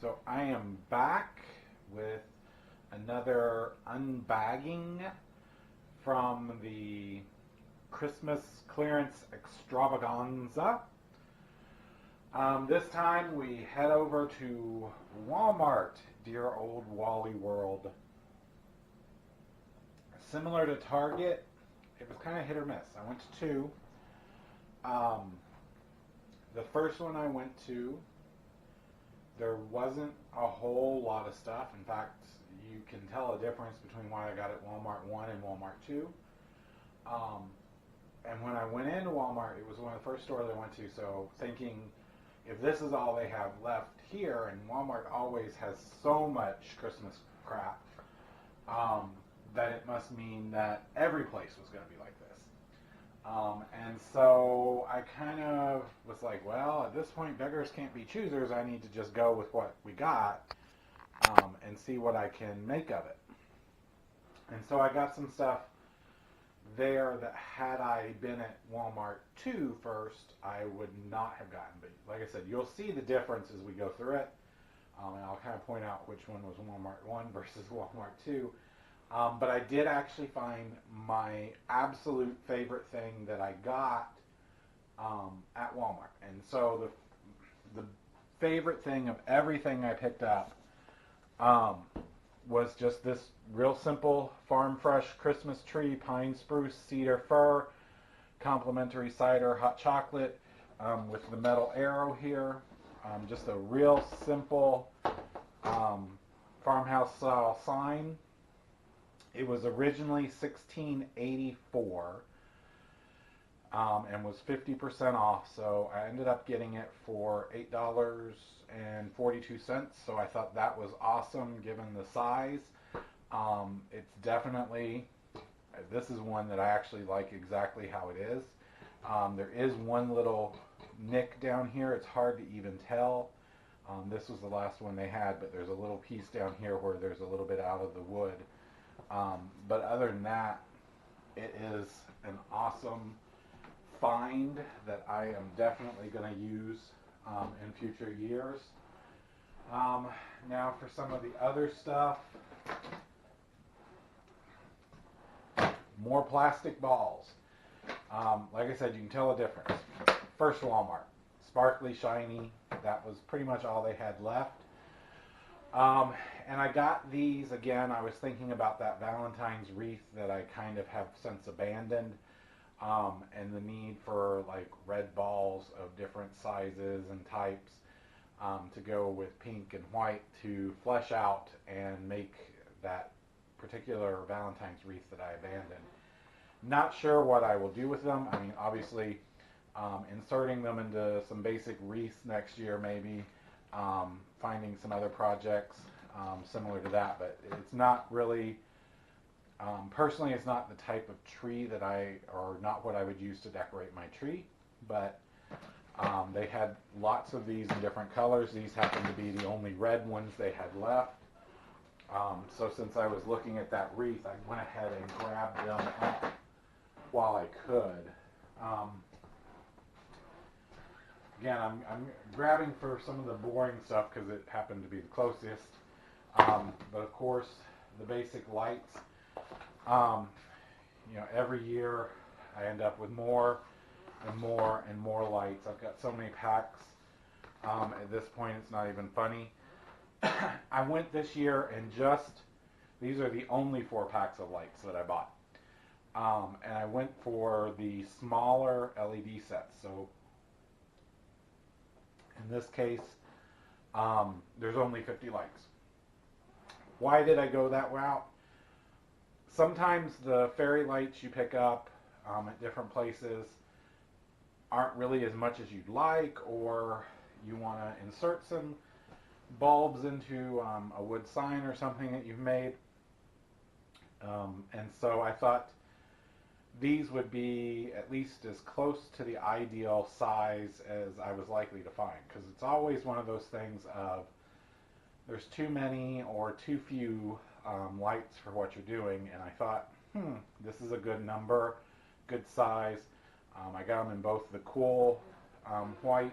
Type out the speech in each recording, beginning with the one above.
So I am back with another unbagging from the Christmas clearance extravaganza. This time we head over to Walmart, dear old Wally World. Similar to Target, it was kind of hit or miss. I went to two. Um, the first one I went to, there wasn't a whole lot of stuff. In fact, you can tell a difference between what I got at Walmart 1 and Walmart 2. Um, and when I went into Walmart, it was one of the first stores I went to, so thinking if this is all they have left here, and Walmart always has so much Christmas crap, that it must mean that every place was going to be like this. And so I kind of was like, well, at this point, beggars can't be choosers. I need to just go with what we got and see what I can make of it. And so I got some stuff there that had I been at Walmart 2 first, I would not have gotten. But like I said, you'll see the difference as we go through it. And I'll kind of point out which one was Walmart 1 versus Walmart 2. But I did actually find my absolute favorite thing that I got at Walmart. And so the favorite thing of everything I picked up was just this real simple farm fresh Christmas tree, pine spruce, cedar fir, complimentary cider, hot chocolate with the metal arrow here. Just a real simple farmhouse style sign. It was originally $16.84 and was 50% off, so I ended up getting it for $8.42. So I thought that was awesome given the size. It's definitely, this is one that I actually like exactly how it is. There is one little nick down here. It's hard to even tell. This was the last one they had, but there's a little piece down here where there's a little bit out of the wood. But other than that, it is an awesome find that I am definitely going to use in future years. Now for some of the other stuff, more plastic balls. Like I said, you can tell a difference. First Walmart, sparkly, shiny, that was pretty much all they had left. And I got these, again, I was thinking about that Valentine's wreath that I kind of have since abandoned, and the need for like red balls of different sizes and types to go with pink and white to flesh out and make that particular Valentine's wreath that I abandoned. Not sure what I will do with them. I mean, obviously, inserting them into some basic wreaths next year maybe, finding some other projects similar to that, but it's not really, personally it's not the type of tree that or not what I would use to decorate my tree, but they had lots of these in different colors. These happen to be the only red ones they had left. So since I was looking at that wreath, I went ahead and grabbed them up while I could. Again, I'm grabbing for some of the boring stuff because it happened to be the closest. But of course, the basic lights. Every year I end up with more and more and more lights. I've got so many packs. At this point, it's not even funny. I went this year and these are the only 4 packs of lights that I bought. And I went for the smaller LED sets. So in this case, there's only 50 lights. Why did I go that route? Sometimes the fairy lights you pick up at different places aren't really as much as you'd like, or you want to insert some bulbs into a wood sign or something that you've made. And so I thought these would be at least as close to the ideal size as I was likely to find, because it's always one of those things of there's too many or too few lights for what you're doing, and I thought, this is a good number, good size. I got them in both the cool white,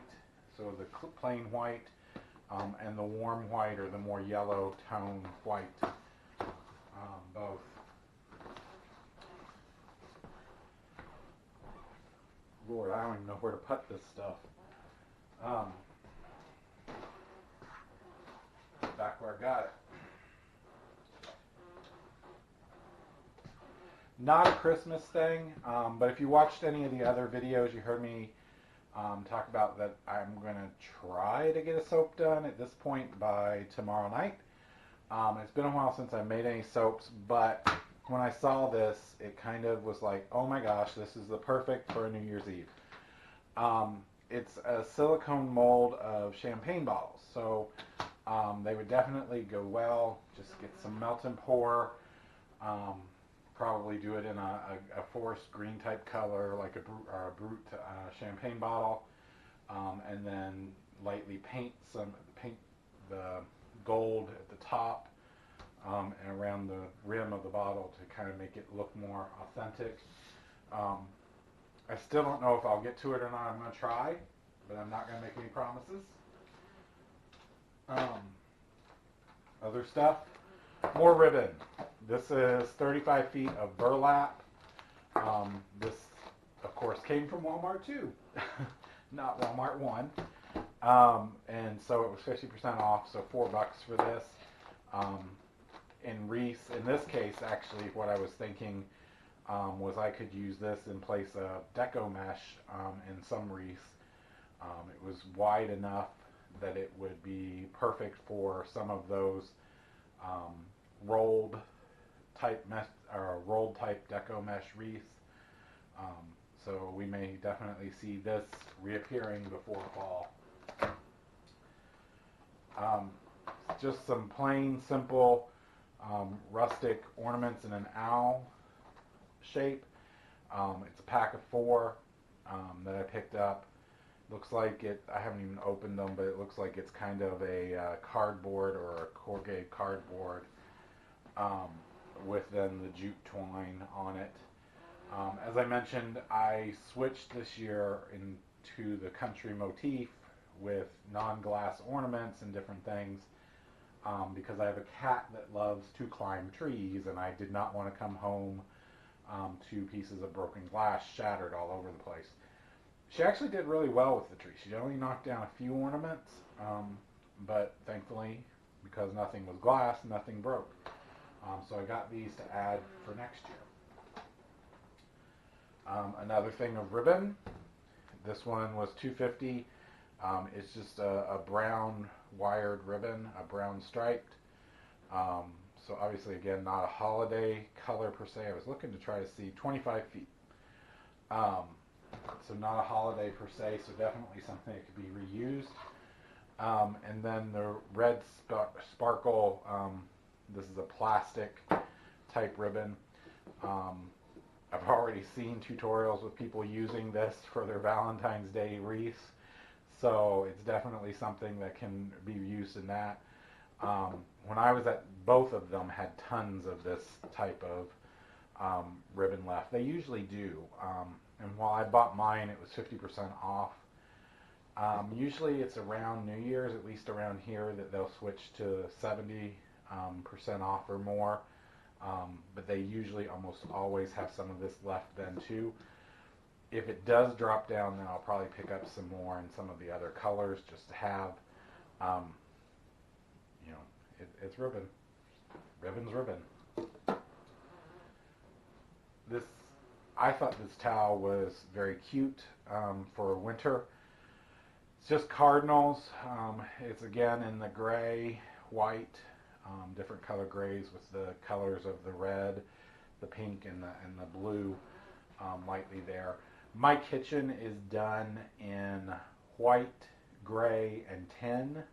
so the plain white, and the warm white or the more yellow tone white, both. Lord, I don't even know where to put this stuff. Back where I got it. Not a Christmas thing, but if you watched any of the other videos, you heard me talk about that I'm going to try to get a soap done at this point by tomorrow night. It's been a while since I made any soaps, but when I saw this, it kind of was like, oh my gosh, this is the perfect for a New Year's Eve. It's a silicone mold of champagne bottles, so they would definitely go well. Just get some melt and pour. Probably do it in a forest green type color, like a Brut champagne bottle, and then lightly paint the gold at the top and around the rim of the bottle to kind of make it look more authentic. I still don't know if I'll get to it or not. I'm going to try, but I'm not going to make any promises. Other stuff, more ribbon. This is 35 feet of burlap. This, of course, came from Walmart too, not Walmart 1. And so it was 50% off, so $4 for this. In this case, actually, what I was thinking was I could use this in place of deco mesh in some wreaths. It was wide enough that it would be perfect for some of those rolled type mesh or rolled type deco mesh wreaths. So we may definitely see this reappearing before fall. Just some plain, simple, rustic ornaments in an owl shape. It's a pack of 4 that I picked up. Looks like it, I haven't even opened them, but it looks like it's kind of a cardboard or a corrugated cardboard with then the jute twine on it. As I mentioned, I switched this year into the country motif with non-glass ornaments and different things because I have a cat that loves to climb trees, and I did not want to come home to pieces of broken glass shattered all over the place. She actually did really well with the tree. She only knocked down a few ornaments, but thankfully, because nothing was glass, nothing broke. So I got these to add for next year. Another thing of ribbon. This one was $2.50. It's just a brown wired ribbon, a brown striped. So obviously, again, not a holiday color per se. I was looking to try to see 25 feet. So not a holiday per se, so definitely something that could be reused. And then the red sparkle, this is a plastic type ribbon. I've already seen tutorials with people using this for their Valentine's Day wreaths, so it's definitely something that can be used in that. When I was at both of them, had tons of this type of ribbon left. They usually do. And while I bought mine, it was 50% off. Usually it's around New Year's, at least around here, that they'll switch to 70% off or more. But they usually almost always have some of this left then too. If it does drop down, then I'll probably pick up some more in some of the other colors just to have, it's ribbon. Ribbon's ribbon. I thought this towel was very cute for winter. It's just cardinals. It's again in the gray, white, different color grays with the colors of the red, the pink, and the blue lightly there. My kitchen is done in white, gray, and tin.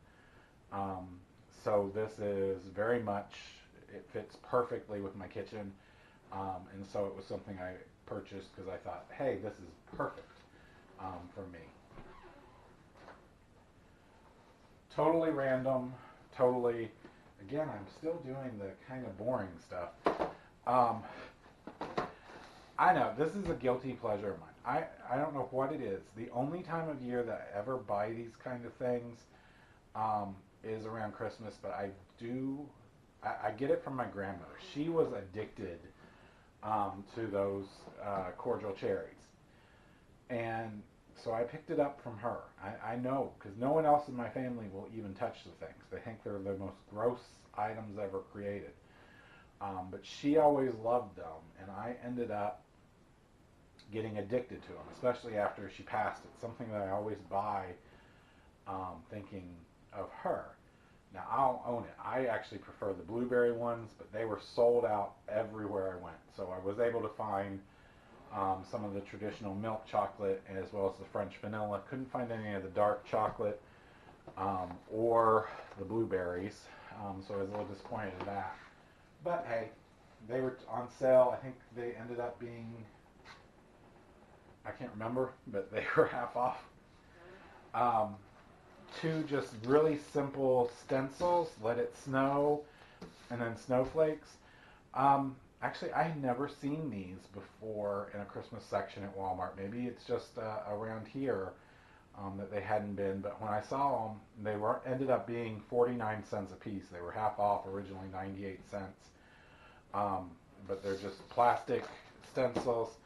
So this is very much, it fits perfectly with my kitchen. And so it was something I purchased because I thought, hey, this is perfect for me. Totally random, totally, again, I'm still doing the kind of boring stuff. I know, this is a guilty pleasure of mine. I don't know what it is. The only time of year that I ever buy these kind of things is around Christmas, but I get it from my grandmother. She was addicted to those cordial cherries. And so I picked it up from her. I know, because no one else in my family will even touch the things. They think they're the most gross items ever created. But she always loved them, and I ended up getting addicted to them, especially after she passed. It's something that I always buy thinking of her. Now, I'll own it. I actually prefer the blueberry ones, but they were sold out everywhere I went. So I was able to find some of the traditional milk chocolate as well as the French vanilla. Couldn't find any of the dark chocolate or the blueberries, so I was a little disappointed in that. But hey, they were on sale. I think they ended up being, I can't remember, but they were half off. Um, Two just really simple stencils, Let It Snow, and then snowflakes. Actually, I had never seen these before in a Christmas section at Walmart. Maybe it's just around here that they hadn't been, but when I saw them, they ended up being 49 cents a piece. They were half off, originally 98 cents. But they're just plastic stencils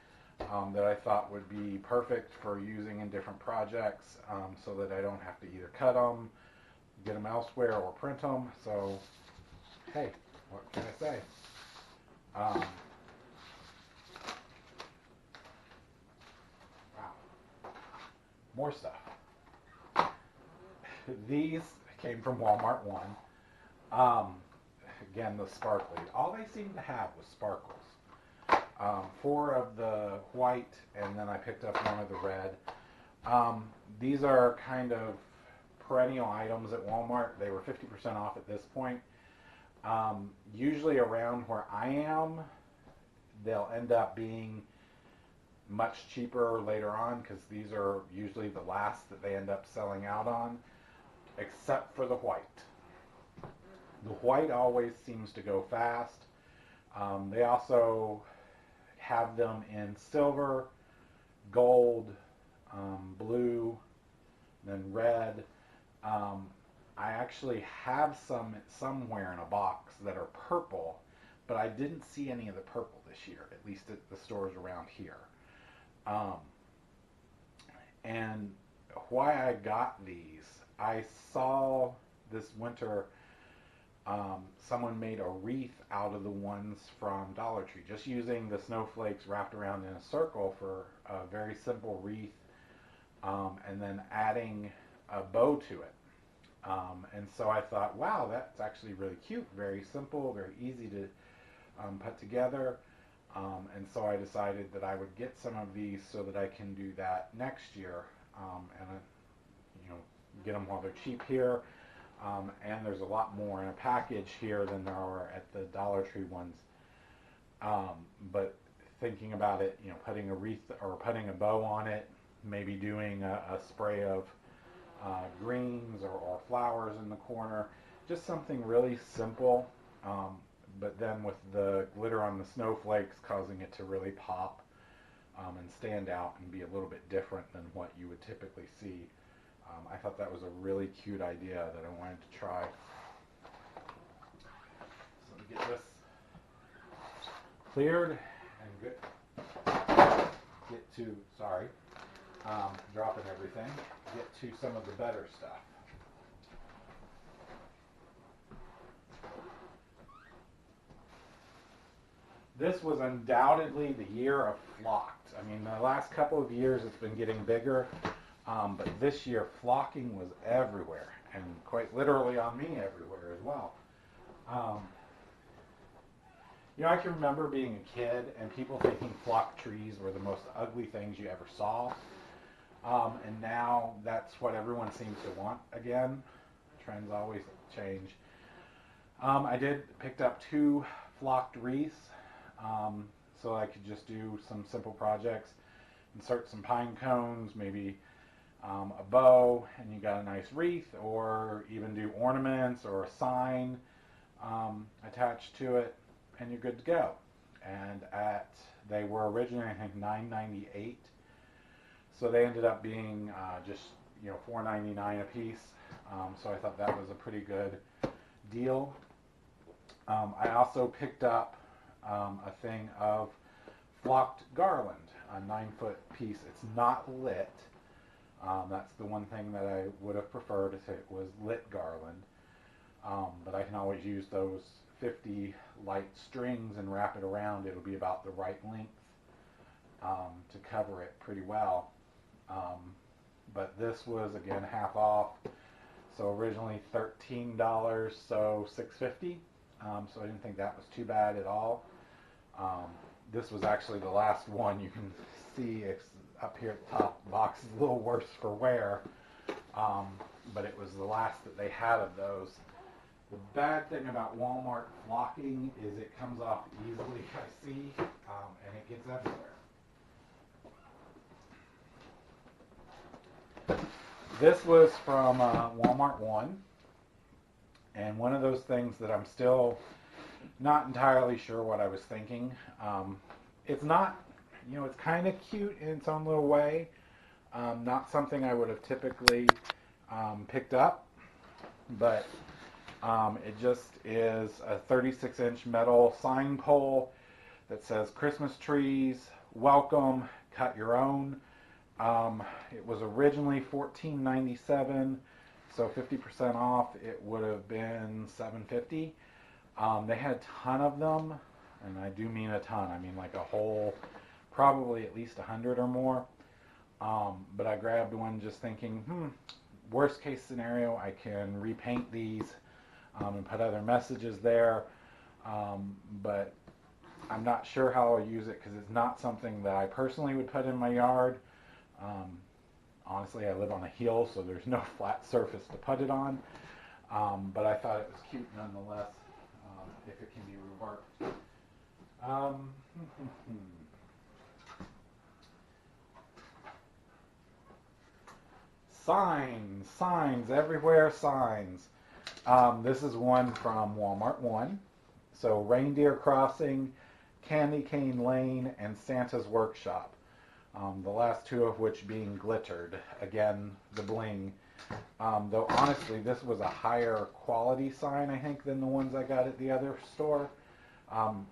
that I thought would be perfect for using in different projects, so that I don't have to either cut them, get them elsewhere, or print them. So, hey, what can I say? Wow. More stuff. These came from Walmart 1. Again, the sparkly. All they seemed to have was sparkles. 4 of the white, and then I picked up 1 of the red. These are kind of perennial items at Walmart. They were 50% off at this point. Usually around where I am, they'll end up being much cheaper later on, because these are usually the last that they end up selling out on, except for the white. The white always seems to go fast. They also have them in silver, gold, blue, then red. I actually have some somewhere in a box that are purple, but I didn't see any of the purple this year, at least at the stores around here. And why I got these, I saw this winter someone made a wreath out of the ones from Dollar Tree, just using the snowflakes wrapped around in a circle for a very simple wreath, and then adding a bow to it. And so I thought, wow, that's actually really cute, very simple, very easy to put together. And so I decided that I would get some of these so that I can do that next year, and get them while they're cheap here. And there's a lot more in a package here than there are at the Dollar Tree ones. But thinking about it, putting a wreath or putting a bow on it, maybe doing a spray of greens or flowers in the corner, just something really simple, but then with the glitter on the snowflakes causing it to really pop and stand out and be a little bit different than what you would typically see. I thought that was a really cute idea that I wanted to try. So to get this cleared and good, get to, sorry, dropping everything, get to some of the better stuff. This was undoubtedly the year of flocked. I mean, the last couple of years it's been getting bigger, but this year flocking was everywhere, and quite literally on me everywhere as well. I can remember being a kid and people thinking flock trees were the most ugly things you ever saw. And now that's what everyone seems to want again. Trends always change. I picked up 2 flocked wreaths, so I could just do some simple projects. Insert some pine cones, maybe a bow, and you got a nice wreath, or even do ornaments or a sign attached to it, and you're good to go. And they were originally, I think, $9.98. So they ended up being just, $4.99 a piece. So I thought that was a pretty good deal. I also picked up a thing of flocked garland, a 9-foot piece. It's not lit. That's the one thing that I would have preferred if it was lit garland. But I can always use those 50 light strings and wrap it around. It'll be about the right length to cover it pretty well. But this was, again, half off. So originally $13, so $6.50. So I didn't think that was too bad at all. This was actually the last one. You can see it's up here at the top. The box is a little worse for wear, but it was the last that they had of those. The bad thing about Walmart flocking is it comes off easily, I see, and it gets everywhere. This was from Walmart 1, and one of those things that I'm still not entirely sure what I was thinking. It's not, it's kind of cute in its own little way. Not something I would have typically picked up, but it just is a 36-inch metal sign pole that says Christmas trees, welcome, cut your own. It was originally $14.97, so 50% off it would have been $7.50. They had a ton of them, and I do mean a ton. I mean like a whole, probably at least 100 or more. But I grabbed one just thinking, worst case scenario, I can repaint these and put other messages there. But I'm not sure how I'll use it because it's not something that I personally would put in my yard. Honestly, I live on a hill, so there's no flat surface to put it on. But I thought it was cute nonetheless, if it can be reworked. Signs everywhere, signs. This is one from Walmart 1. So Reindeer Crossing, Candy Cane Lane, and Santa's Workshop. The last two of which being glittered. Again, the bling. Though honestly, this was a higher quality sign, I think, than the ones I got at the other store.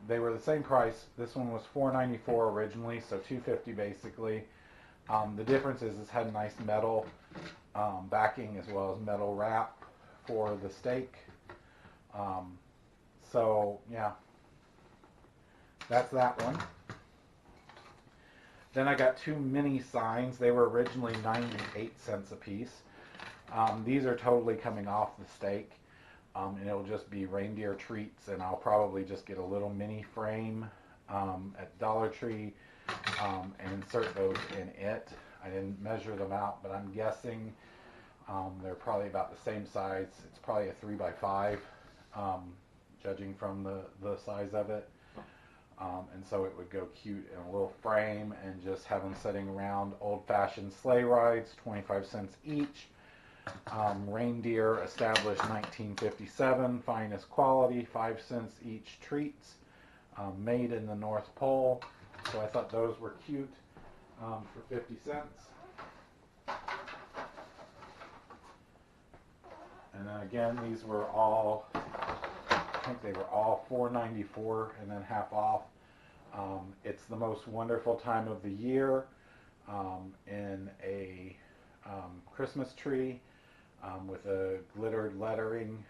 They were the same price. This one was $4.94 originally, so $2.50 basically. The difference is this had a nice metal backing as well as metal wrap for the stake. So yeah, that's that one. Then I got two mini signs. They were originally 98 cents a piece. These are totally coming off the stake, and it'll just be reindeer treats, and I'll probably just get a little mini frame at Dollar Tree and insert those in it. I didn't measure them out, but I'm guessing they're probably about the same size. It's probably a 3x5, judging from the size of it. And so it would go cute in a little frame and just have them sitting around. Old-fashioned sleigh rides, 25 cents each. Reindeer established 1957, finest quality, 5 cents each treats. Made in the North Pole. So I thought those were cute for 50 cents. And then again, these were all, I think they were all $4.94 and then half off. It's the most wonderful time of the year in a Christmas tree with a glittered lettering.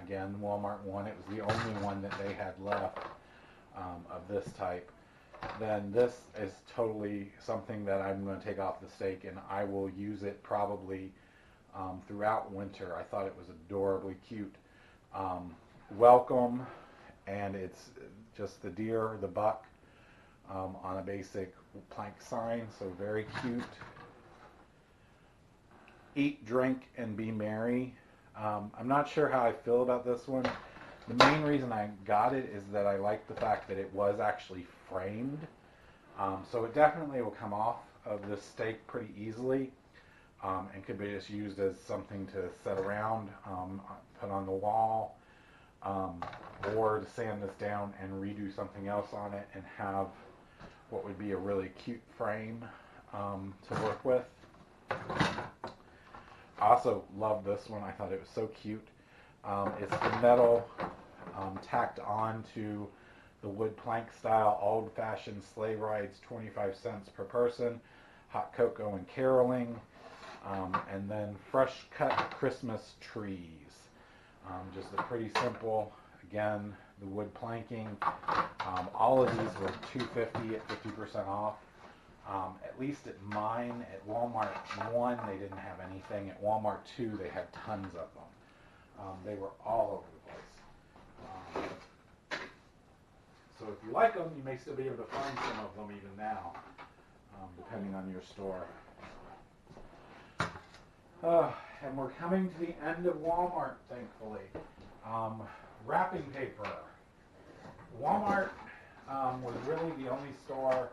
Again, Walmart 1, it was the only one that they had left of this type. Then this is totally something that I'm going to take off the stake, and I will use it probably throughout winter. I thought it was adorably cute. Welcome, and it's just the deer, the buck, on a basic plank sign, so very cute. Eat, drink, and be merry. I'm not sure how I feel about this one. The main reason I got it is that I like the fact that it was actually framed. So it definitely will come off of this stake pretty easily, and could be just used as something to set around, put on the wall, or to sand this down and redo something else on it and have what would be a really cute frame to work with. also love this one. I thought it was so cute. It's the metal tacked on to the wood plank style old-fashioned sleigh rides, 25 cents per person, hot cocoa and caroling, and then fresh cut Christmas trees. Just a pretty simple, again, the wood planking. All of these were $2.50 at 50% off. At least at mine, at Walmart 1, they didn't have anything. At Walmart 2, they had tons of them. They were all over the place. So if you like them, you may still be able to find some of them even now, depending on your store. And we're coming to the end of Walmart, thankfully. Wrapping paper. Walmart was really the only store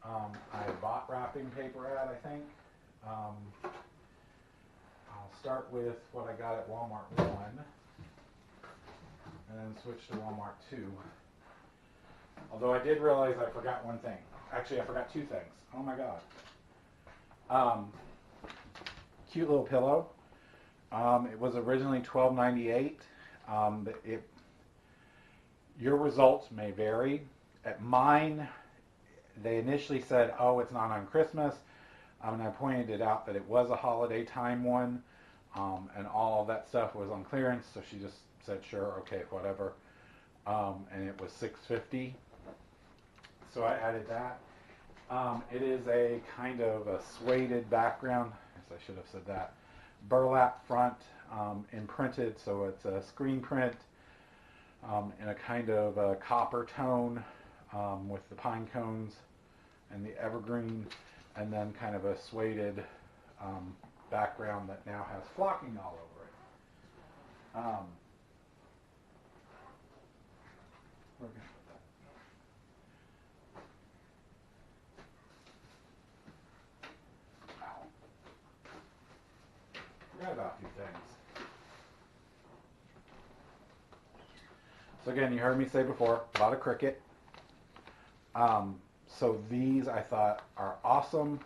I bought wrapping paper at, I think. I'll start with what I got at Walmart 1, and then switch to Walmart 2. Although I did realize I forgot one thing. Actually, I forgot two things. Oh my god. Cute little pillow. It was originally $12.98. Your results may vary. At mine, they initially said, oh, it's not on Christmas. And I pointed it out that it was a holiday time one, and all of that stuff was on clearance, so she just said, sure, okay, whatever. And it was $6.50. So I added that. It is a kind of a suede background. Yes, I should have said that. Burlap front, imprinted, so it's a screen print in a kind of a copper tone with the pine cones and the evergreen, and then kind of a suede background that now has flocking all over it. We're gonna put that. Ow. Forgot about a few things. So again, you heard me say before, bought a Cricut. So these I thought are awesome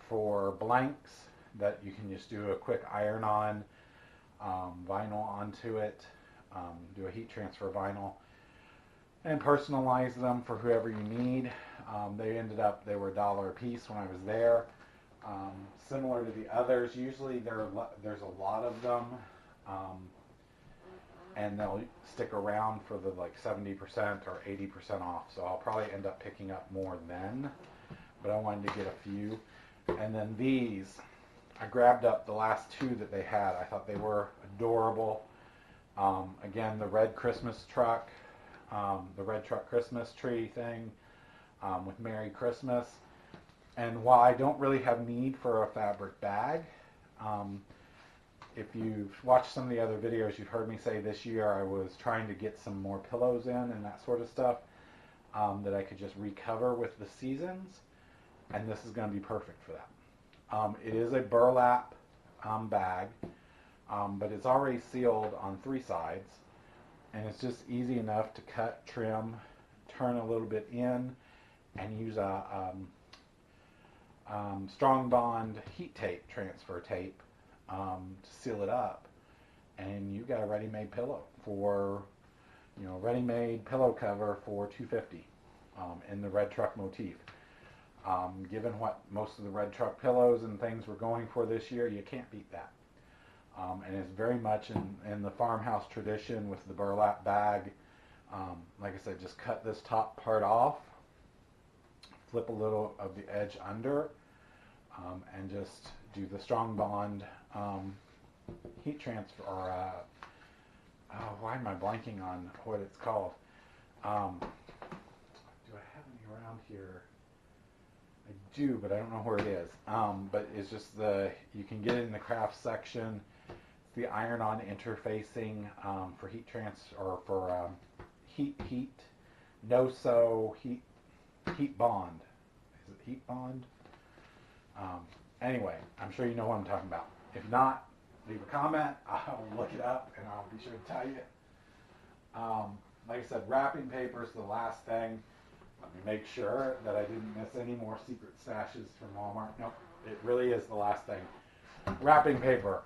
for blanks that you can just do a quick iron on, vinyl onto it, do a heat transfer vinyl, and personalize them for whoever you need. They were $1 a piece when I was there. Similar to the others, usually there's a lot of them, and they'll stick around for the like 70% or 80% off. So I'll probably end up picking up more then, but I wanted to get a few. And then these, I grabbed up the last two that they had. I thought they were adorable. Again, the red Christmas truck, the red truck Christmas tree thing with Merry Christmas. And while I don't really have need for a fabric bag, if you've watched some of the other videos, you've heard me say this year I was trying to get some more pillows in and that sort of stuff that I could just recover with the seasons, and this is going to be perfect for that. It is a burlap bag, but it's already sealed on 3 sides, and it's just easy enough to cut, trim, turn a little bit in, and use a strong bond heat tape, transfer tape, to seal it up, and you got a ready-made pillow for, ready-made pillow cover for $2.50 in the red truck motif. Given what most of the red truck pillows and things were going for this year, you can't beat that. And it's very much in the farmhouse tradition with the burlap bag. Like I said, just cut this top part off, flip a little of the edge under, and just do the strong bond heat transfer, or why am I blanking on what it's called? Do I have any around here? I do, but I don't know where it is. But it's just you can get it in the craft section. It's the iron-on interfacing for heat transfer, or for heat, no-sew, heat bond. Is it heat bond? Anyway, I'm sure you know what I'm talking about. If not, leave a comment. I'll look it up and I'll be sure to tell you. Like I said, wrapping paper is the last thing. Let me make sure that I didn't miss any more secret stashes from Walmart. Nope, it really is the last thing. wrapping paper.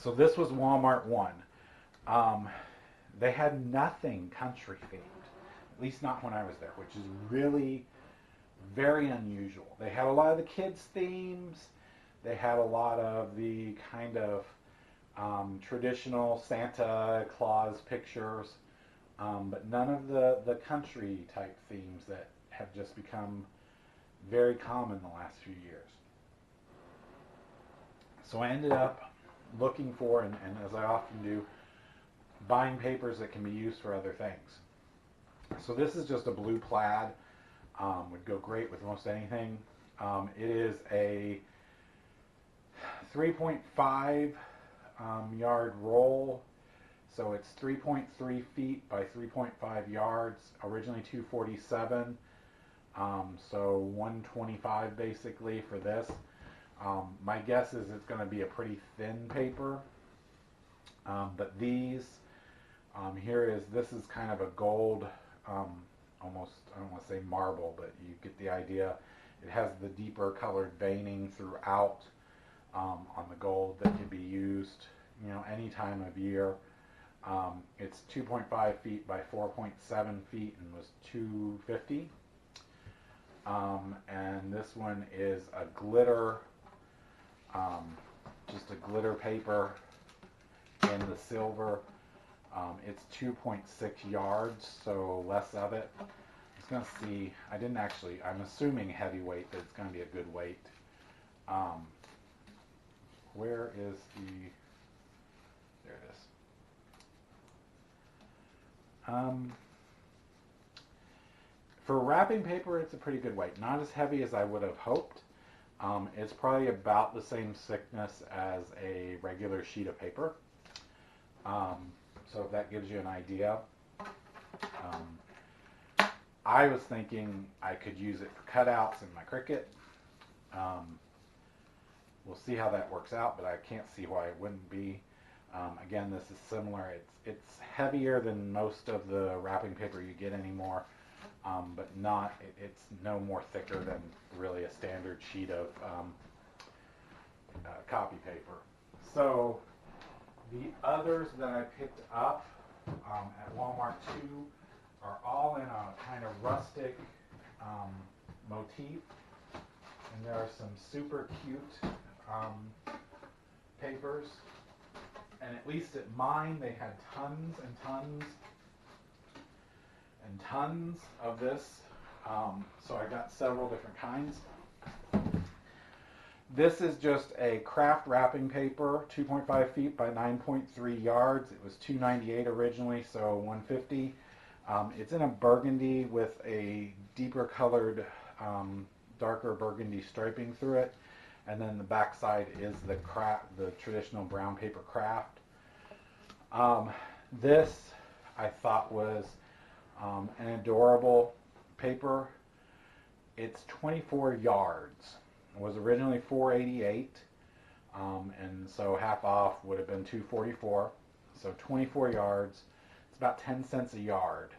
So this was Walmart 1. Um, they had nothing country themed, at least not when I was there, which is really very unusual. They had a lot of the kids' themes. They had a lot of the kind of traditional Santa Claus pictures, but none of the country type themes that have just become very common the last few years. So I ended up looking for, and as I often do, buying papers that can be used for other things. So this is just a blue plaid. Would go great with most anything. It is a 3.5 yard roll. So it's 3.3 feet by 3.5 yards, originally 247. So 125 basically for this. My guess is it's going to be a pretty thin paper. But these, this is kind of a gold, almost, I don't want to say marble, but you get the idea. It has the deeper colored veining throughout on the gold that can be used, any time of year. It's 2.5 feet by 4.7 feet and was $2.50. And this one is a glitter, just a glitter paper in the silver. It's 2.6 yards, so less of it. I was going to see, I'm assuming heavyweight, but it's going to be a good weight. Where is there it is. For wrapping paper, it's a pretty good weight. Not as heavy as I would have hoped. It's probably about the same thickness as a regular sheet of paper. So if that gives you an idea. I was thinking I could use it for cutouts in my Cricut. We'll see how that works out, but I can't see why it wouldn't be. Again, this is similar. It's heavier than most of the wrapping paper you get anymore, but it's no more thicker than really a standard sheet of copy paper. So the others that I picked up at Walmart 2 are all in a kind of rustic motif, and there are some super cute papers. And at least at mine, they had tons and tons and tons of this. So I got several different kinds. This is just a craft wrapping paper, 2.5 feet by 9.3 yards. It was $2.98 originally, so $1.50. It's in a burgundy with a deeper colored, darker burgundy striping through it. And then the back side is the traditional brown paper craft. This I thought was an adorable paper. It's 24 yards. It was originally $4.88, and so half off would have been $2.44. So 24 yards. It's about 10 cents a yard.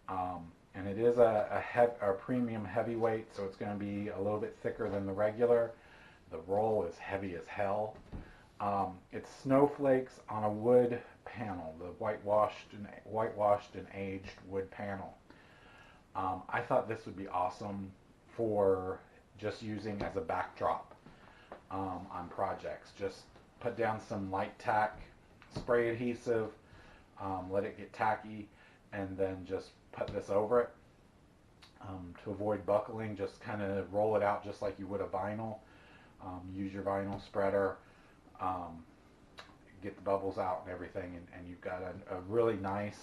And it is a premium heavyweight, so it's going to be a little bit thicker than the regular. The roll is heavy as hell. It's snowflakes on a wood panel, the whitewashed and aged wood panel. I thought this would be awesome for just using as a backdrop on projects. Just put down some light tack, spray adhesive, let it get tacky, and then just put this over it to avoid buckling. Just kind of roll it out just like you would a vinyl. Use your vinyl spreader, get the bubbles out and everything, and you've got a really nice,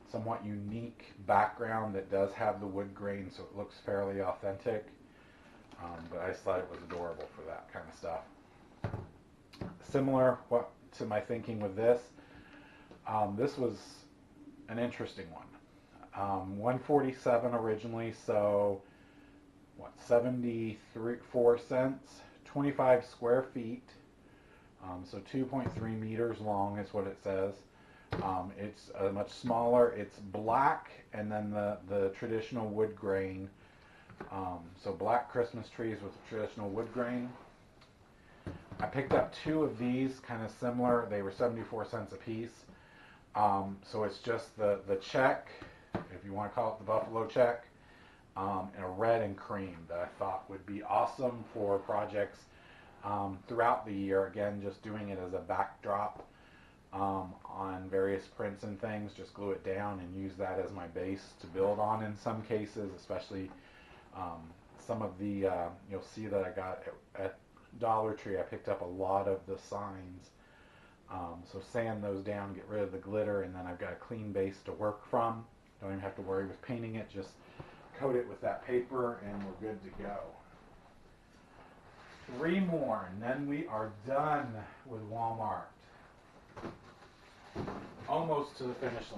somewhat unique background that does have the wood grain, so it looks fairly authentic. But I just thought it was adorable for that kind of stuff. Similar to my thinking with this. This was an interesting one. $1.47 originally, so 74 cents, 25 square feet, so 2.3 meters long is what it says. It's much smaller. It's black, and then the traditional wood grain. So black Christmas trees with traditional wood grain. I picked up 2 of these, kind of similar. They were 74 cents a piece. So it's just the check, if you want to call it the buffalo check, in a red and cream that I thought would be awesome for projects throughout the year. Again, just doing it as a backdrop on various prints and things. Just glue it down and use that as my base to build on in some cases, especially some of the, you'll see that I got at Dollar Tree, I picked up a lot of the signs. So sand those down, get rid of the glitter, and then I've got a clean base to work from. Don't even have to worry with painting it, just coat it with that paper and we're good to go. 3 more and then we are done with Wal-Mart. Almost to the finish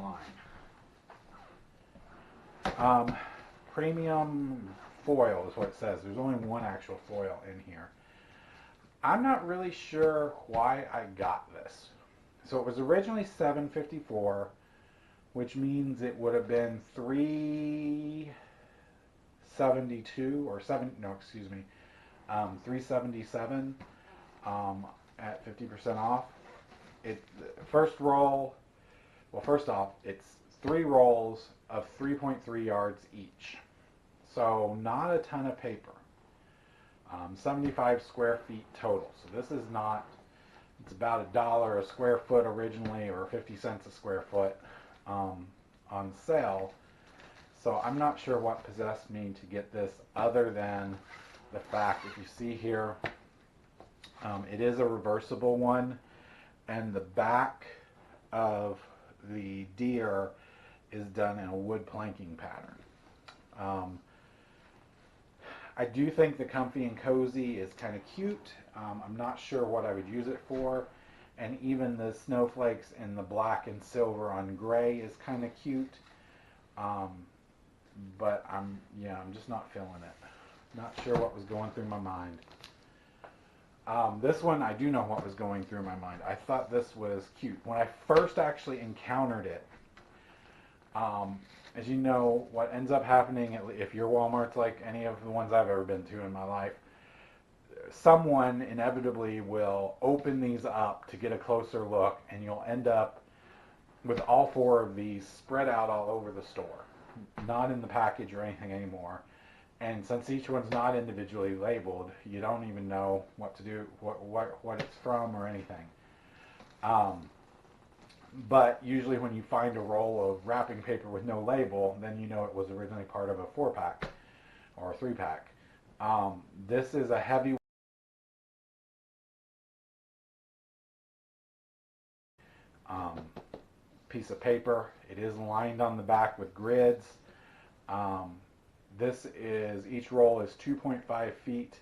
line. Premium foil is what it says. There's only one actual foil in here. I'm not really sure why I got this. So it was originally $7.54, which means it would have been $3.72 or $3.77 at 50% off. First off, it's 3 rolls of 3.3 yards each. So not a ton of paper. 75 square feet total. So this is not, it's about $1 a square foot originally, or 50 cents a square foot on sale. So I'm not sure what possessed me to get this, other than the fact, if you see here, it is a reversible one, and the back of the deer is done in a wood planking pattern. I do think the comfy and cozy is kind of cute. I'm not sure what I would use it for, and even the snowflakes in the black and silver on gray is kind of cute. But I'm just not feeling it. Not sure what was going through my mind. This one, I do know what was going through my mind. I thought this was cute. When I first actually encountered it, as you know, what ends up happening, if your Walmart's like any of the ones I've ever been to in my life, someone inevitably will open these up to get a closer look, and you'll end up with all 4 of these spread out all over the store, not in the package or anything anymore. And since each one's not individually labeled, you don't even know what to do, what it's from or anything. But usually when you find a roll of wrapping paper with no label, then you know it was originally part of a 4-pack or a 3-pack. This is a heavy piece of paper. It is lined on the back with grids. Each roll is 2.5 feet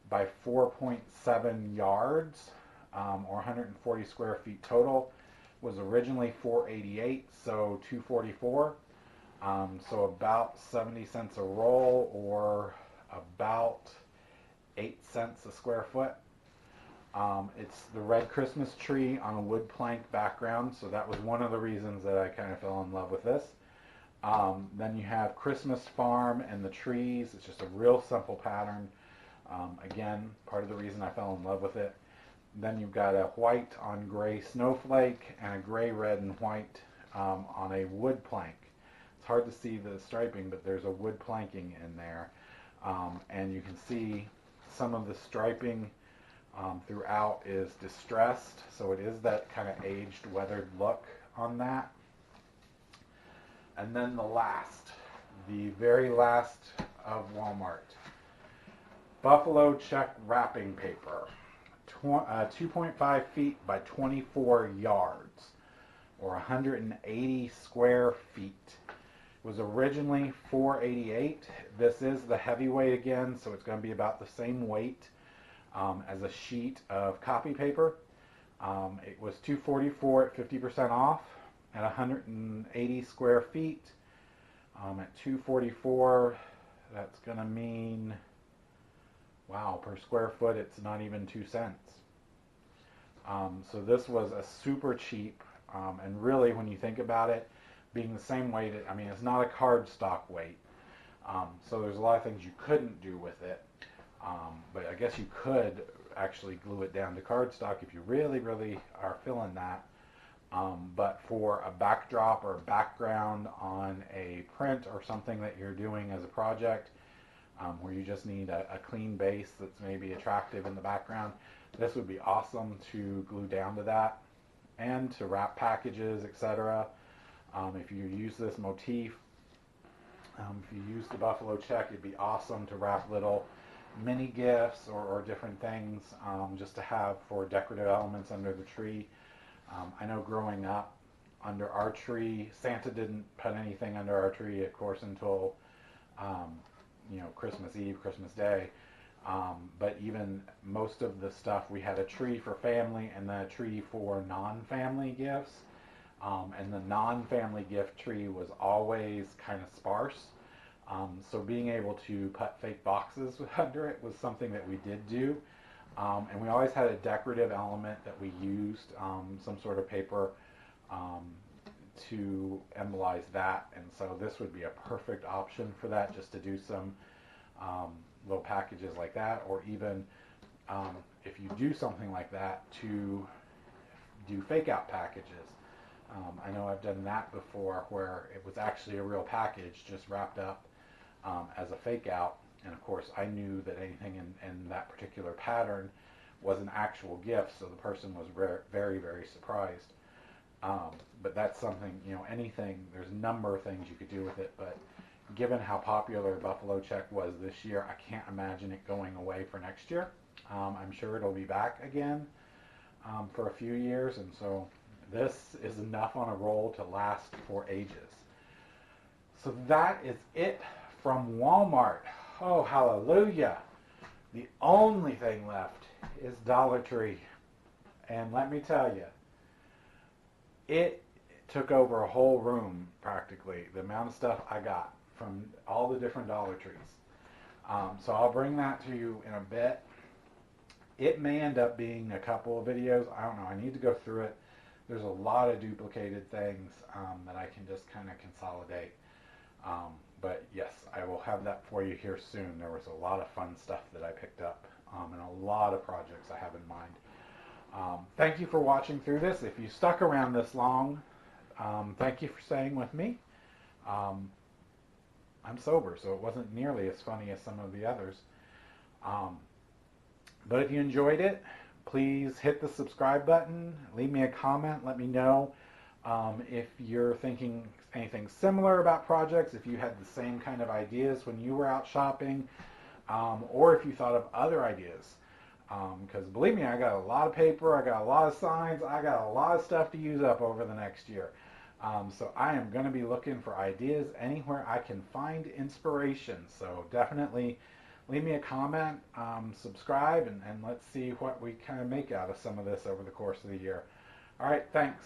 by 4.7 yards, or 140 square feet total. Was originally $4.88, so $2.44. So about 70 cents a roll, or about 8 cents a square foot. It's the red Christmas tree on a wood plank background, so that was one of the reasons that I kind of fell in love with this. Then you have Christmas farm and the trees. It's just a real simple pattern. Again, part of the reason I fell in love with it. Then you've got a white on gray snowflake and a gray, red, and white on a wood plank. It's hard to see the striping, but there's a wood planking in there. And you can see some of the striping throughout is distressed, so it is that kind of aged, weathered look on that. And then the very last of Walmart, buffalo check wrapping paper, 2.5 feet by 24 yards, or 180 square feet. It was originally $4.88. This is the heavyweight again, so it's going to be about the same weight as a sheet of copy paper. It was $2.44 at 50% off, at 180 square feet. At $2.44, that's going to mean, wow, per square foot, it's not even 2 cents. So this was a super cheap, and really, when you think about it, being the same weight, I mean, it's not a cardstock weight. So there's a lot of things you couldn't do with it. But I guess you could actually glue it down to cardstock if you really, really are feeling that. But for a backdrop or a background on a print or something that you're doing as a project, where you just need a clean base that's maybe attractive in the background, this would be awesome to glue down to that, and to wrap packages, etc. If you use this motif, if you use the buffalo check, it'd be awesome to wrap little mini gifts or different things, just to have for decorative elements under the tree. I know growing up, under our tree, Santa didn't put anything under our tree, of course, until Christmas Eve, Christmas Day. But even most of the stuff, we had a tree for family and then a tree for non-family gifts. And the non-family gift tree was always kind of sparse. So being able to put fake boxes under it was something that we did do. And we always had a decorative element that we used, some sort of paper, to embolize that. And so this would be a perfect option for that, just to do some little packages like that, or even if you do something like that, to do fake out packages. I know I've done that before, where it was actually a real package just wrapped up as a fake out. And of course, I knew that anything in that particular pattern was an actual gift, so the person was very, very surprised. But that's something, anything, there's a number of things you could do with it, but given how popular Buffalo Check was this year, I can't imagine it going away for next year. I'm sure it'll be back again for a few years, and so this is enough on a roll to last for ages. So that is it from Walmart. Oh, hallelujah. The only thing left is Dollar Tree. And let me tell you, it took over a whole room practically, the amount of stuff I got from all the different Dollar Trees. So I'll bring that to you in a bit. It may end up being a couple of videos. I don't know. I need to go through it. There's a lot of duplicated things that I can just kind of consolidate. But yes, I will have that for you here soon. There was a lot of fun stuff that I picked up, and a lot of projects I have in mind. Thank you for watching through this. If you stuck around this long, thank you for staying with me. I'm sober, so it wasn't nearly as funny as some of the others. But if you enjoyed it, please hit the subscribe button, leave me a comment, let me know if you're thinking anything similar about projects, if you had the same kind of ideas when you were out shopping, or if you thought of other ideas. Because believe me, I got a lot of paper, I got a lot of signs, I got a lot of stuff to use up over the next year. So I am going to be looking for ideas anywhere I can find inspiration. So definitely leave me a comment, subscribe, and let's see what we kind of make out of some of this over the course of the year. All right, thanks.